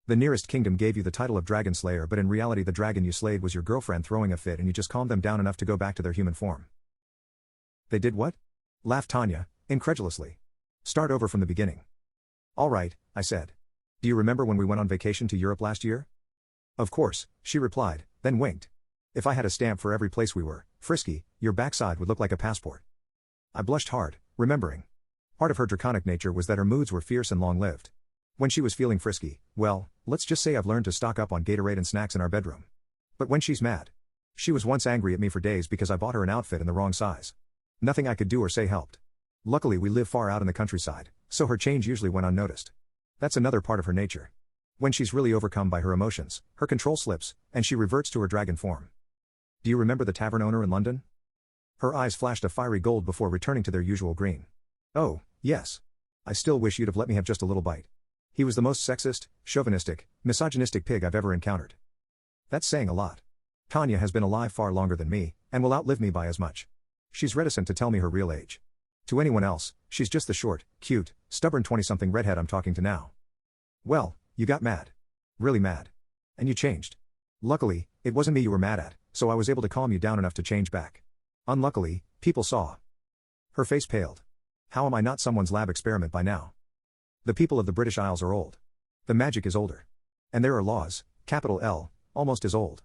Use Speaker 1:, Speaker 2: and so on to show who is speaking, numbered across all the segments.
Speaker 1: The nearest kingdom gave you the title of Dragon Slayer, but in reality the dragon you slayed was your girlfriend throwing a fit and you just calmed them down enough to go back to their human form. They did what? Laughed Tanya, incredulously. Start over from the beginning. All right, I said. Do you remember when we went on vacation to Europe last year? Of course, she replied, then winked. If I had a stamp for every place we were, Frisky, your backside would look like a passport. I blushed hard, remembering. Part of her draconic nature was that her moods were fierce and long-lived. When she was feeling frisky, well, let's just say I've learned to stock up on Gatorade and snacks in our bedroom. But when she's mad. She was once angry at me for days because I bought her an outfit in the wrong size. Nothing I could do or say helped. Luckily we live far out in the countryside, so her change usually went unnoticed. That's another part of her nature. When she's really overcome by her emotions, her control slips, and she reverts to her dragon form. Do you remember the tavern owner in London? Her eyes flashed a fiery gold before returning to their usual green. Oh, yes. I still wish you'd have let me have just a little bite. He was the most sexist, chauvinistic, misogynistic pig I've ever encountered. That's saying a lot. Tanya has been alive far longer than me, and will outlive me by as much. She's reticent to tell me her real age. To anyone else, she's just the short, cute, stubborn 20-something redhead I'm talking to now. Well, you got mad. Really mad. And you changed. Luckily, it wasn't me you were mad at, so I was able to calm you down enough to change back. Unluckily, people saw. Her face paled. How am I not someone's lab experiment by now? The people of the British Isles are old. The magic is older. And there are laws, capital L, almost as old.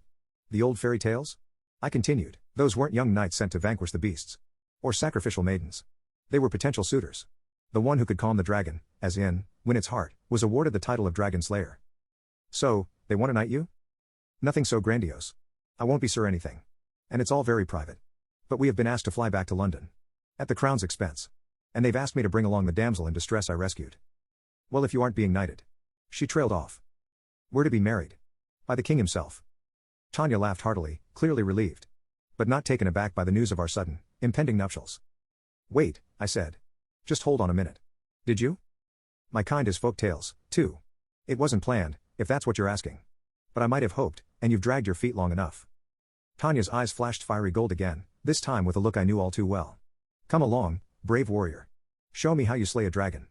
Speaker 1: The old fairy tales? I continued, those weren't young knights sent to vanquish the beasts. Or sacrificial maidens. They were potential suitors. The one who could calm the dragon, as in, win its heart, was awarded the title of Dragon Slayer. So, they want to knight you? Nothing so grandiose. I won't be sir anything. And it's all very private. But we have been asked to fly back to London. At the Crown's expense. And they've asked me to bring along the damsel in distress I rescued. Well, if you aren't being knighted. She trailed off. We're to be married. By the king himself. Tanya laughed heartily, clearly relieved. But not taken aback by the news of our sudden, impending nuptials. Wait, I said. Just hold on a minute. Did you? My kind is folk tales, too. It wasn't planned, if that's what you're asking. But I might have hoped, and you've dragged your feet long enough. Tanya's eyes flashed fiery gold again, this time with a look I knew all too well. Come along, brave warrior. Show me how you slay a dragon.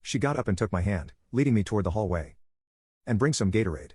Speaker 1: She got up and took my hand, leading me toward the hallway. And bring some Gatorade.